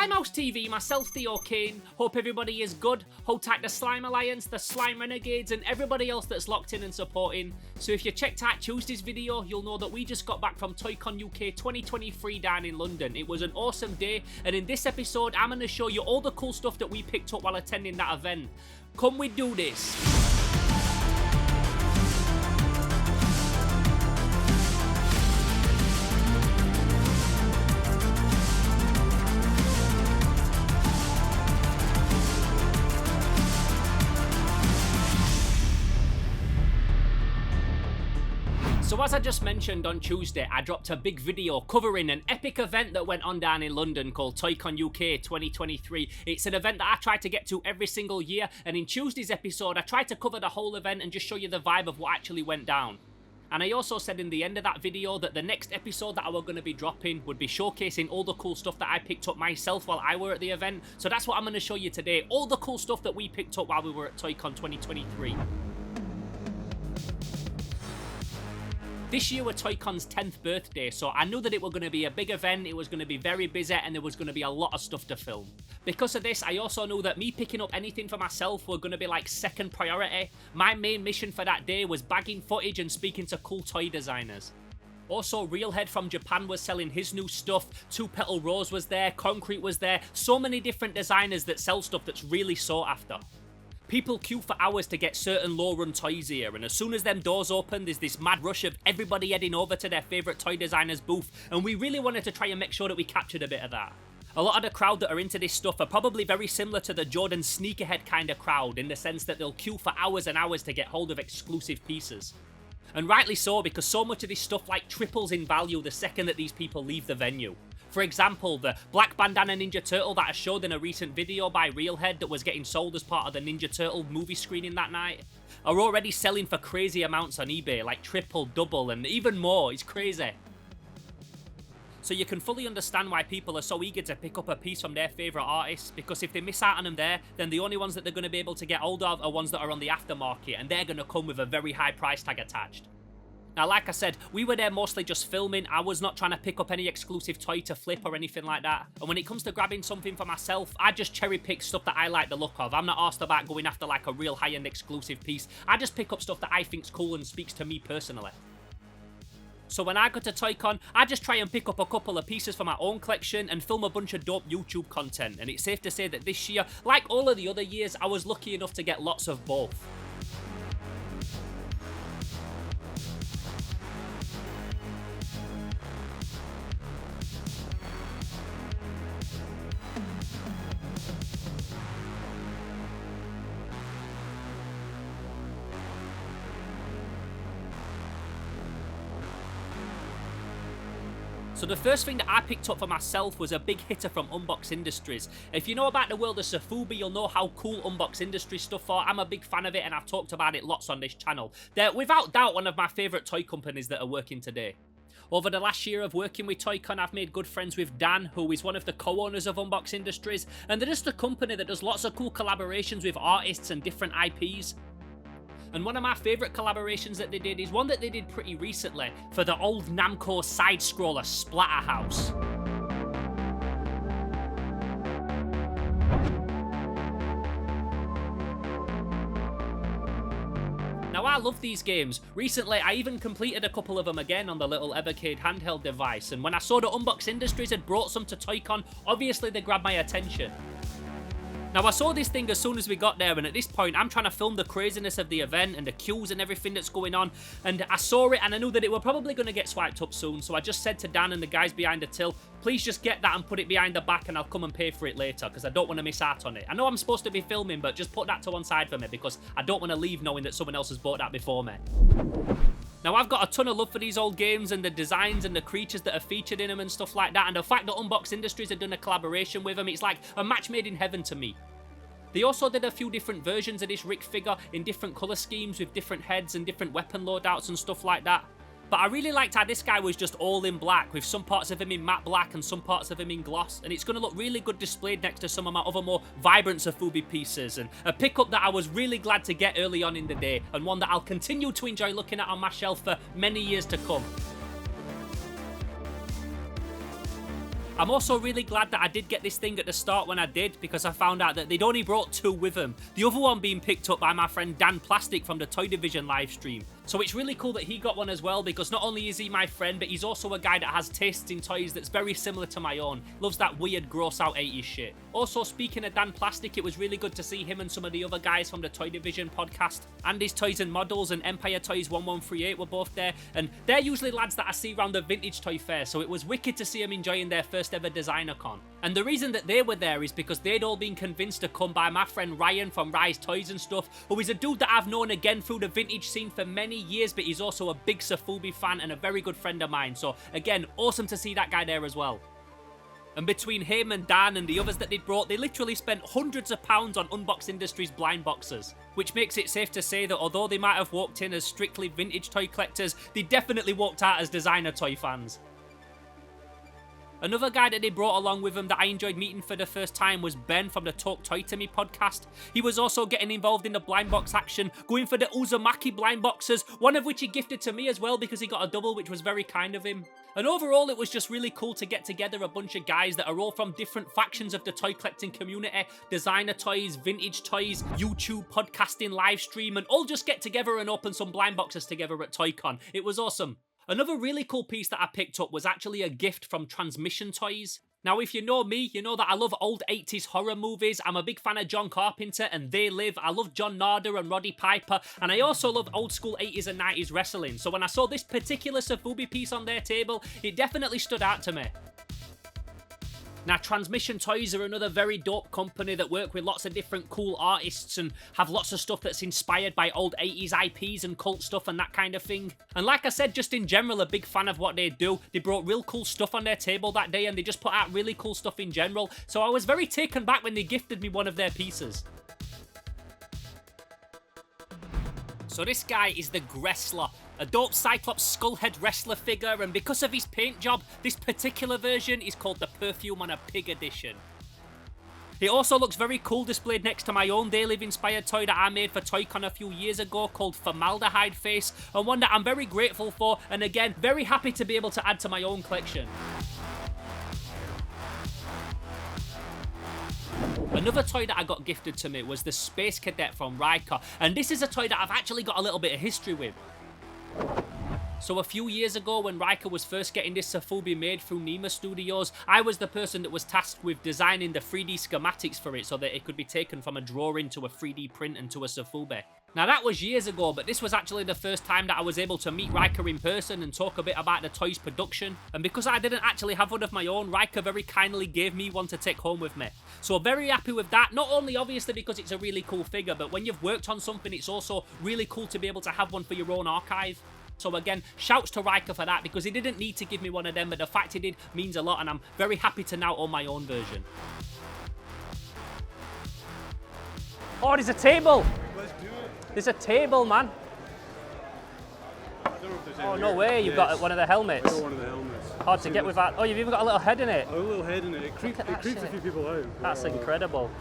Slimehouse TV, myself Theo Kane, hope everybody is good, hold tight the Slime Alliance, the Slime Renegades and everybody else that's locked in and supporting. So if you checked out Tuesday's video, you'll know that we just got back from Toycon UK 2023 down in London. It was an awesome day, and in this episode I'm going to show you all the cool stuff that we picked up while attending that event. Come we do this. So as I just mentioned on Tuesday, I dropped a big video covering an epic event that went on down in London called Toycon UK 2023. It's an event that I try to get to every single year, and in Tuesday's episode I tried to cover the whole event and just show you the vibe of what actually went down. And I also said in the end of that video that the next episode that I were going to be dropping would be showcasing all the cool stuff that I picked up myself while I were at the event. So that's what I'm going to show you today, all the cool stuff that we picked up while we were at Toycon 2023. This year was Toycon's 10th birthday, so I knew that it was going to be a big event, it was going to be very busy, and there was going to be a lot of stuff to film. Because of this, I also knew that me picking up anything for myself were going to be like second priority. My main mission for that day was bagging footage and speaking to cool toy designers. Also, Realhead from Japan was selling his new stuff, Two Petal Rose was there, Concrete was there, so many different designers that sell stuff that's really sought after. People queue for hours to get certain low-run toys here, and as soon as them doors open, there's this mad rush of everybody heading over to their favourite toy designer's booth, and we really wanted to try and make sure that we captured a bit of that. A lot of the crowd that are into this stuff are probably very similar to the Jordan sneakerhead kind of crowd, in the sense that they'll queue for hours and hours to get hold of exclusive pieces. And rightly so, because so much of this stuff like triples in value the second that these people leave the venue. For example, the black bandana Ninja Turtle that I showed in a recent video by Realhead that was getting sold as part of the Ninja Turtle movie screening that night are already selling for crazy amounts on eBay, like triple, double, and even more. It's crazy. So you can fully understand why people are so eager to pick up a piece from their favourite artists, because if they miss out on them there, then the only ones that they're going to be able to get hold of are ones that are on the aftermarket, and they're going to come with a very high price tag attached. Now, like I said, we were there mostly just filming. I was not trying to pick up any exclusive toy to flip or anything like that. And when it comes to grabbing something for myself, I just cherry pick stuff that I like the look of. I'm not asked about going after like a real high-end exclusive piece. I just pick up stuff that I think's cool and speaks to me personally. So when I go to Toycon, I just try and pick up a couple of pieces for my own collection and film a bunch of dope YouTube content. And it's safe to say that this year, like all of the other years, I was lucky enough to get lots of both. So the first thing that I picked up for myself was a big hitter from Unbox Industries. If you know about the world of Sofubi, you'll know how cool Unbox Industries stuff are. I'm a big fan of it and I've talked about it lots on this channel. They're without doubt one of my favourite toy companies that are working today. Over the last year of working with Toycon, I've made good friends with Dan, who is one of the co-owners of Unbox Industries, and they're just a company that does lots of cool collaborations with artists and different IPs. And one of my favourite collaborations that they did is one that they did pretty recently for the old Namco side-scroller Splatterhouse. Now I love these games. Recently I even completed a couple of them again on the little Evercade handheld device, and when I saw that Unbox Industries had brought some to Toycon, obviously they grabbed my attention. Now I saw this thing as soon as we got there, and at this point I'm trying to film the craziness of the event and the queues and everything that's going on, and I saw it and I knew that it were probably going to get swiped up soon, so I just said to Dan and the guys behind the till, please just get that and put it behind the back and I'll come and pay for it later, because I don't want to miss out on it. I know I'm supposed to be filming, but just put that to one side for me, because I don't want to leave knowing that someone else has bought that before me. Now I've got a ton of love for these old games and the designs and the creatures that are featured in them and stuff like that, and the fact that Unbox Industries had done a collaboration with them, it's like a match made in heaven to me. They also did a few different versions of this Rick figure in different colour schemes with different heads and different weapon loadouts and stuff like that. But I really liked how this guy was just all in black, with some parts of him in matte black and some parts of him in gloss, and it's going to look really good displayed next to some of my other more vibrant Sofubi pieces, and a pickup that I was really glad to get early on in the day, and one that I'll continue to enjoy looking at on my shelf for many years to come. I'm also really glad that I did get this thing at the start when I did, because I found out that they'd only brought 2 with them, the other one being picked up by my friend Dan Plastic from the Toy Division livestream. So it's really cool that he got one as well, because not only is he my friend, but he's also a guy that has tastes in toys that's very similar to my own. Loves that weird, gross out 80s shit. Also, speaking of Dan Plastic, it was really good to see him and some of the other guys from the Toy Division podcast. Andy's Toys and Models and Empire Toys 1138 were both there, and they're usually lads that I see around the vintage toy fair, so it was wicked to see them enjoying their first ever designer con. And the reason that they were there is because they'd all been convinced to come by my friend Ryan from Rise Toys and stuff, who is a dude that I've known again through the vintage scene for many years, but he's also a big Sofubi fan and a very good friend of mine, so again, awesome to see that guy there as well. And between him and Dan and the others that they'd brought, they literally spent hundreds of pounds on Unbox Industries blind boxes. Which makes it safe to say that although they might have walked in as strictly vintage toy collectors, they definitely walked out as designer toy fans. Another guy that they brought along with them that I enjoyed meeting for the first time was Ben from the Talk Toy To Me podcast. He was also getting involved in the blind box action, going for the Uzumaki blind boxes, one of which he gifted to me as well because he got a double, which was very kind of him. And overall, it was just really cool to get together a bunch of guys that are all from different factions of the toy collecting community, designer toys, vintage toys, YouTube, podcasting, live stream, and all just get together and open some blind boxes together at Toycon. It was awesome. Another really cool piece that I picked up was actually a gift from Transmission Toys. Now, if you know me, you know that I love old 80s horror movies. I'm a big fan of John Carpenter and They Live. I love John Narder and Roddy Piper. And I also love old school 80s and 90s wrestling. So when I saw this particular Sofubi piece on their table, it definitely stood out to me. Now, Transmission Toys are another very dope company that work with lots of different cool artists and have lots of stuff that's inspired by old 80s IPs and cult stuff and that kind of thing. And like I said, just in general, a big fan of what they do. They brought real cool stuff on their table that day and they just put out really cool stuff in general. So I was very taken back when they gifted me one of their pieces. So this guy is the Gressler, a dope Cyclops skullhead wrestler figure, and because of his paint job, this particular version is called the Perfume on a Pig edition. It also looks very cool displayed next to my own They Live inspired toy that I made for Toycon a few years ago called Formaldehyde Face, and one that I'm very grateful for, and again, very happy to be able to add to my own collection. Another toy that I got gifted to me was the Space Cadet from Riker, and this is a toy that I've actually got a little bit of history with. So a few years ago when Riker was first getting this Sofubi made through Nema Studios, I was the person that was tasked with designing the 3D schematics for it so that it could be taken from a drawing to a 3D print and to a Sofubi. Now that was years ago, but this was actually the first time that I was able to meet Riker in person and talk a bit about the toy's production. And because I didn't actually have one of my own, Riker very kindly gave me one to take home with me. So very happy with that, not only obviously because it's a really cool figure, but when you've worked on something, it's also really cool to be able to have one for your own archive. So again, shouts to Riker for that, because he didn't need to give me one of them, but the fact he did means a lot, and I'm very happy to now own my own version. Oh, there's a table! Let's do it. There's a table, man. I don't know if there's Oh, no way, you've got one of the helmets. I got one of the helmets. Hard to get with that. Oh, you've even got a little head in it. A little head in it. It creeps a few people out. That's incredible.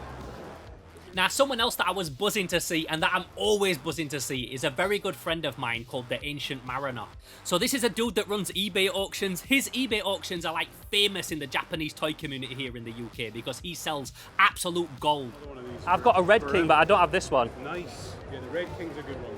Now, someone else that I was buzzing to see, and that I'm always buzzing to see, is a very good friend of mine called the Ancient Mariner. So this is a dude that runs eBay auctions. His eBay auctions are like famous in the Japanese toy community here in the UK because he sells absolute gold. I've got a Red King, but I don't have this one. Nice. Yeah, the Red King's a good one.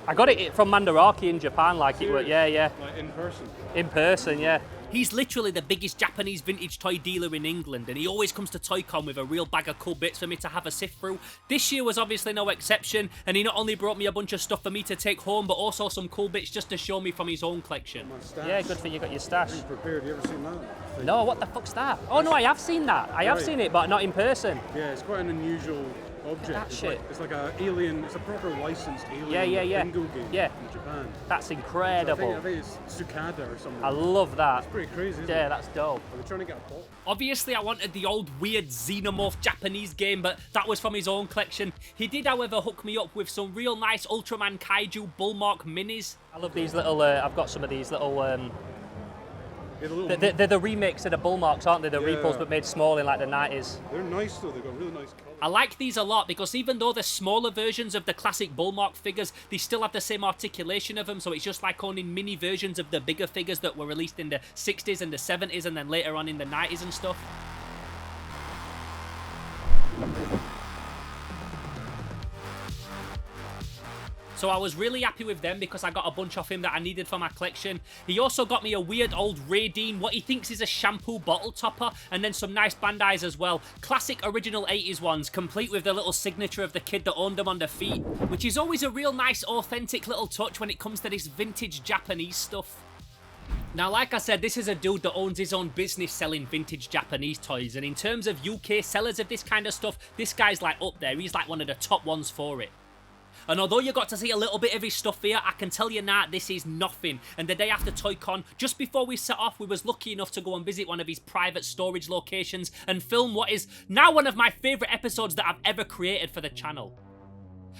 I got it from Mandarake in Japan, like it was. Yeah. Like in person? In person, yeah. He's literally the biggest Japanese vintage toy dealer in England, and he always comes to Toycon with a real bag of cool bits for me to have a sift through. This year was obviously no exception, and he not only brought me a bunch of stuff for me to take home, but also some cool bits just to show me from his own collection. Yeah, good for you, got your stash. Be prepared. You ever seen that? No, what the fuck's that? Oh no, I have seen that. I have seen it, but not in person. Yeah, it's quite an unusual object. It's like an alien, it's a proper licensed alien bingo game in Japan. That's incredible. I think it's Tsukada or something. I love that. It's pretty crazy, isn't it? Yeah, that's dope. Are they trying to get a pop? Obviously, I wanted the old weird xenomorph Japanese game, but that was from his own collection. He did, however, hook me up with some real nice Ultraman Kaiju Bullmark minis. I love these little, I've got some of these little Yeah, they're the remix of the Bullmarks, aren't they? The repos, but made small in like the 90s. They're nice though, they've got really nice colours. I like these a lot because even though they're smaller versions of the classic Bullmark figures, they still have the same articulation of them, so it's just like owning mini versions of the bigger figures that were released in the 60s and the 70s and then later on in the 90s and stuff. So I was really happy with them because I got a bunch off him that I needed for my collection. He also got me a weird old Radine, what he thinks is a shampoo bottle topper, and then some nice Bandais as well. Classic original 80s ones, complete with the little signature of the kid that owned them on the feet, which is always a real nice authentic little touch when it comes to this vintage Japanese stuff. Now, like I said, this is a dude that owns his own business selling vintage Japanese toys, and in terms of UK sellers of this kind of stuff, this guy's like up there. He's like one of the top ones for it. And although you got to see a little bit of his stuff here, I can tell you now, this is nothing. And the day after Toycon, just before we set off, we was lucky enough to go and visit one of his private storage locations and film what is now one of my favourite episodes that I've ever created for the channel.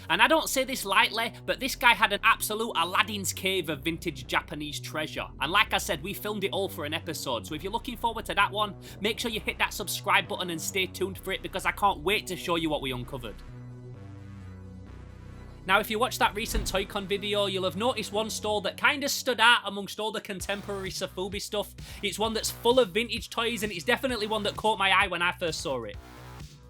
And I don't say this lightly, but this guy had an absolute Aladdin's cave of vintage Japanese treasure. And like I said, we filmed it all for an episode, so if you're looking forward to that one, make sure you hit that subscribe button and stay tuned for it because I can't wait to show you what we uncovered. Now, if you watched that recent Toycon video, you'll have noticed one stall that kind of stood out amongst all the contemporary Sofubi stuff. It's one that's full of vintage toys, and it's definitely one that caught my eye when I first saw it.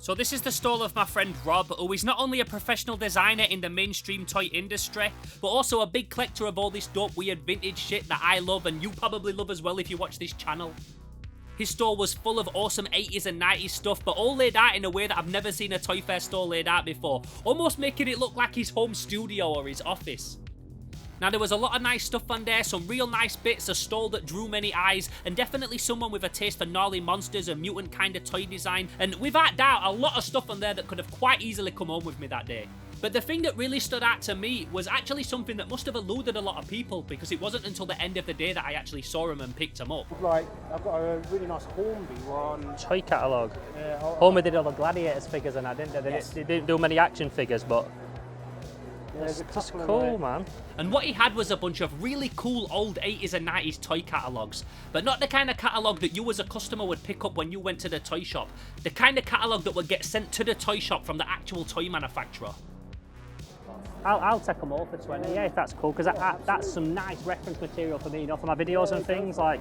So this is the stall of my friend Rob, who is not only a professional designer in the mainstream toy industry, but also a big collector of all this dope, weird vintage shit that I love, and you probably love as well if you watch this channel. His store was full of awesome 80s and 90s stuff, but all laid out in a way that I've never seen a Toy Fair store laid out before, almost making it look like his home studio or his office. Now, there was a lot of nice stuff on there, some real nice bits, a stall that drew many eyes, and definitely someone with a taste for gnarly monsters and mutant kind of toy design, and without doubt, a lot of stuff on there that could have quite easily come home with me that day. But the thing that really stood out to me was actually something that must have eluded a lot of people, because it wasn't until the end of the day that I actually saw him and picked him up. Like, I've got a really nice Hornby one. Toy catalogue. Yeah, Homer did all the Gladiators figures and that, didn't they? They didn't do many action figures, but there's that's cool, man. And what he had was a bunch of really cool old 80s and 90s toy catalogues, but not the kind of catalogue that you as a customer would pick up when you went to the toy shop. The kind of catalogue that would get sent to the toy shop from the actual toy manufacturer. I'll take them all for 20, yeah, if that's cool, because that's some nice reference material for me, you know, for my videos and things, like.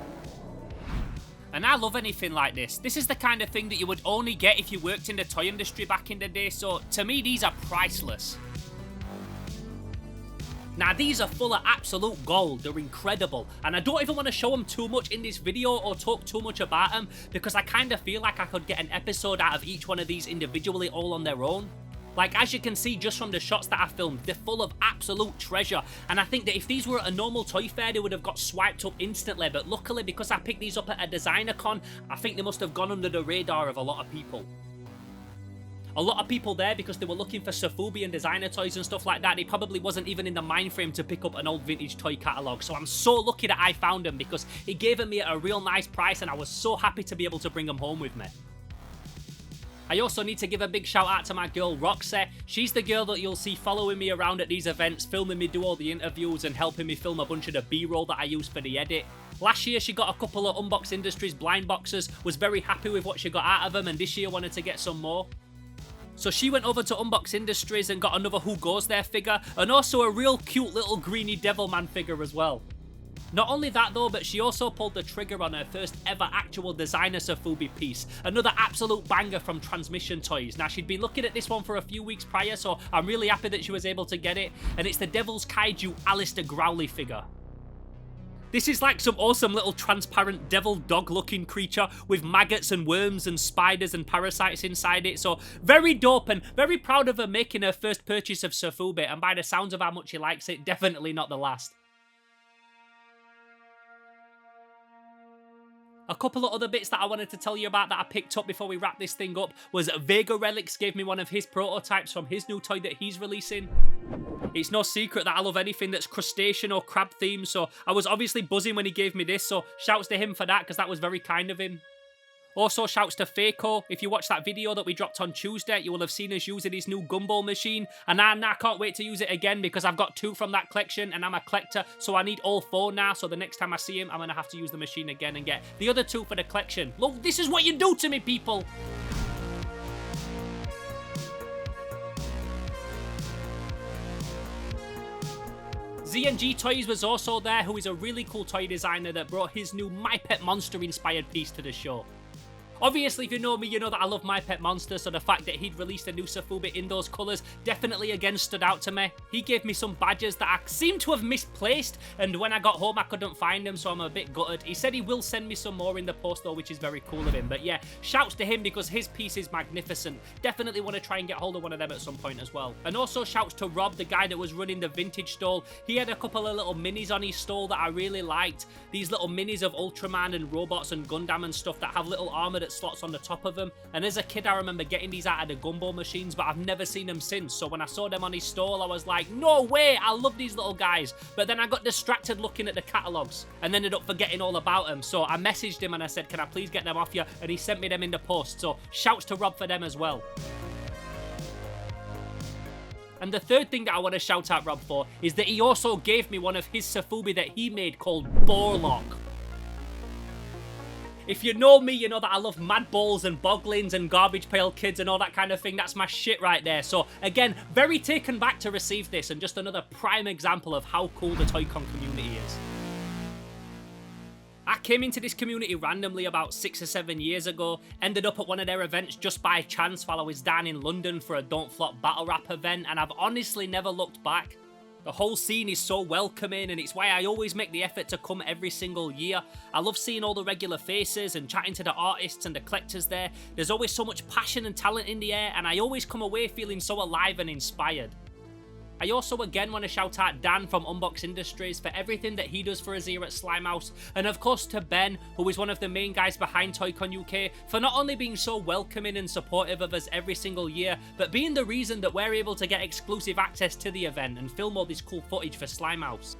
And I love anything like this. This is the kind of thing that you would only get if you worked in the toy industry back in the day, so to me these are priceless. Now, these are full of absolute gold, they're incredible, and I don't even want to show them too much in this video or talk too much about them, because I kind of feel like I could get an episode out of each one of these individually all on their own. Like, as you can see just from the shots that I filmed, they're full of absolute treasure, and I think that if these were at a normal toy fair, they would have got swiped up instantly, but luckily, because I picked these up at a designer con, I think they must have gone under the radar of a lot of people. A lot of people there, because they were looking for Sofubi and designer toys and stuff like that, they probably wasn't even in the mind frame to pick up an old vintage toy catalogue, so I'm so lucky that I found them, because he gave them me at a real nice price, and I was so happy to be able to bring them home with me. I also need to give a big shout out to my girl Roxette. She's the girl that you'll see following me around at these events, filming me do all the interviews and helping me film a bunch of the B-roll that I use for the edit. Last year she got a couple of Unbox Industries blind boxes, was very happy with what she got out of them, and this year wanted to get some more. So she went over to Unbox Industries and got another Who Goes There figure, and also a real cute little greeny Devilman figure as well. Not only that though, but she also pulled the trigger on her first ever actual designer Sofubi piece. Another absolute banger from Transmission Toys. Now, she'd been looking at this one for a few weeks prior, so I'm really happy that she was able to get it. And it's the Devil's Kaiju Alistair Growly figure. This is like some awesome little transparent devil dog looking creature with maggots and worms and spiders and parasites inside it, so very dope, and very proud of her making her first purchase of Sofubi, and by the sounds of how much she likes it, definitely not the last. A couple of other bits that I wanted to tell you about that I picked up before we wrap this thing up was Vega Relics gave me one of his prototypes from his new toy that he's releasing. It's no secret that I love anything that's crustacean or crab themed, so I was obviously buzzing when he gave me this, so shouts to him for that, because that was very kind of him. Also, shouts to Faco. If you watched that video that we dropped on Tuesday, you will have seen us using his new gumball machine. And I can't wait to use it again because I've got 2 from that collection and I'm a collector, so I need all 4 now. So the next time I see him, I'm going to have to use the machine again and get the other 2 for the collection. Look, this is what you do to me, people. Z&G Toys was also there, who is a really cool toy designer that brought his new My Pet Monster inspired piece to the show. Obviously, if you know me, you know that I love My Pet Monster, so the fact that he'd released a new Sofubi in those colours definitely again stood out to me. He gave me some badges that I seem to have misplaced, and when I got home I couldn't find them, so I'm a bit gutted. He said he will send me some more in the post though, which is very cool of him. But yeah, shouts to him because his piece is magnificent. Definitely want to try and get hold of one of them at some point as well. And also shouts to Rob, the guy that was running the vintage stall. He had a couple of little minis on his stall that I really liked. These little minis of Ultraman and robots and Gundam and stuff that have little armor that slots on the top of them. And as a kid I remember getting these out of the gumball machines, but I've never seen them since. So when I saw them on his stall I was like, no way, I love these little guys. But then I got distracted looking at the catalogs and ended up forgetting all about them. So I messaged him and I said, can I please get them off you? And he sent me them in the post. So shouts to Rob for them as well. And the third thing that I want to shout out Rob for is that he also gave me one of his Sofubi that he made called Bullmark. If you know me, you know that I love Mad Balls and Boglins and Garbage Pail Kids and all that kind of thing. That's my shit right there. So again, very taken back to receive this, and just another prime example of how cool the Toycon community is. I came into this community randomly about 6 or 7 years ago, ended up at one of their events just by chance while I was down in London for a Don't Flop battle rap event, and I've honestly never looked back. The whole scene is so welcoming, and it's why I always make the effort to come every single year. I love seeing all the regular faces and chatting to the artists and the collectors there. There's always so much passion and talent in the air, and I always come away feeling so alive and inspired. I also again want to shout out Dan from Unbox Industries for everything that he does for us here at Slimehouse, and of course to Ben, who is one of the main guys behind Toycon UK, for not only being so welcoming and supportive of us every single year, but being the reason that we're able to get exclusive access to the event and film all this cool footage for Slimehouse.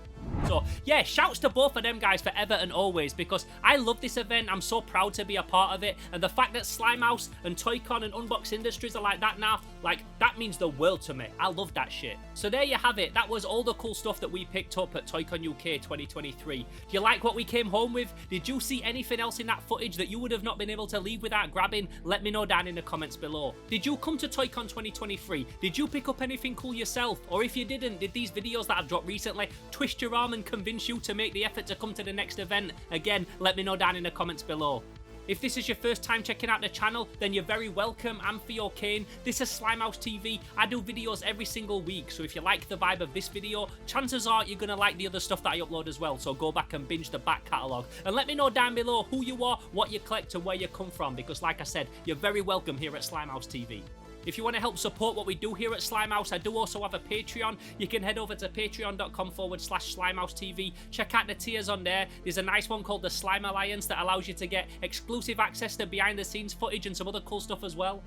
So yeah, shouts to both of them guys forever and always, because I love this event, I'm so proud to be a part of it, and the fact that Slimehouse and Toycon and Unbox Industries are like that now, like, that means the world to me. I love that shit. So there you have it, that was all the cool stuff that we picked up at Toycon UK 2023. Do you like what we came home with? Did you see anything else in that footage that you would have not been able to leave without grabbing? Let me know down in the comments below. Did you come to Toycon 2023? Did you pick up anything cool yourself? Or if you didn't, did these videos that I've dropped recently twist your arm and convince you to make the effort to come to the next event? Again, let me know down in the comments below. If this is your first time checking out the channel, then you're very welcome. I'm Theo Kane. This is Slimehouse TV. I do videos every single week, so if you like the vibe of this video, chances are you're going to like the other stuff that I upload as well, so go back and binge the back catalogue. And let me know down below who you are, what you collect, and where you come from, because like I said, you're very welcome here at Slimehouse TV. If you want to help support what we do here at Slimehouse, I do also have a Patreon. You can head over to patreon.com/Slimehouse TV. Check out the tiers on there. There's a nice one called the Slime Alliance that allows you to get exclusive access to behind the scenes footage and some other cool stuff as well.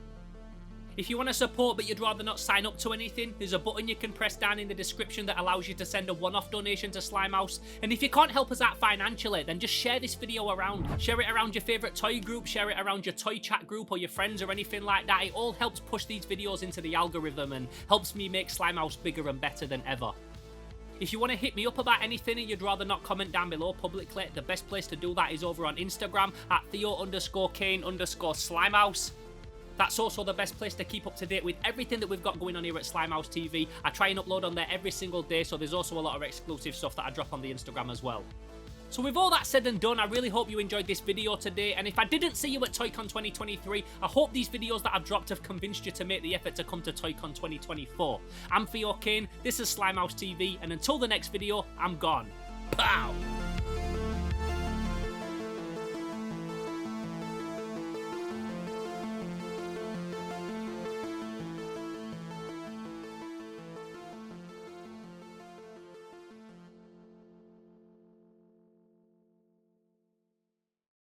If you want to support but you'd rather not sign up to anything, there's a button you can press down in the description that allows you to send a one-off donation to Slimehouse. And if you can't help us out financially, then just share this video around. Share it around your favourite toy group, share it around your toy chat group or your friends or anything like that. It all helps push these videos into the algorithm and helps me make Slimehouse bigger and better than ever. If you want to hit me up about anything and you'd rather not comment down below publicly, the best place to do that is over on Instagram at Theo_Kane_Slimehouse. That's also the best place to keep up to date with everything that we've got going on here at Slimehouse TV. I try and upload on there every single day, so there's also a lot of exclusive stuff that I drop on the Instagram as well. So with all that said and done, I really hope you enjoyed this video today, and if I didn't see you at Toycon 2023, I hope these videos that I've dropped have convinced you to make the effort to come to Toycon 2024. I'm Theo Kane, this is Slimehouse TV, and until the next video, I'm gone. Pow!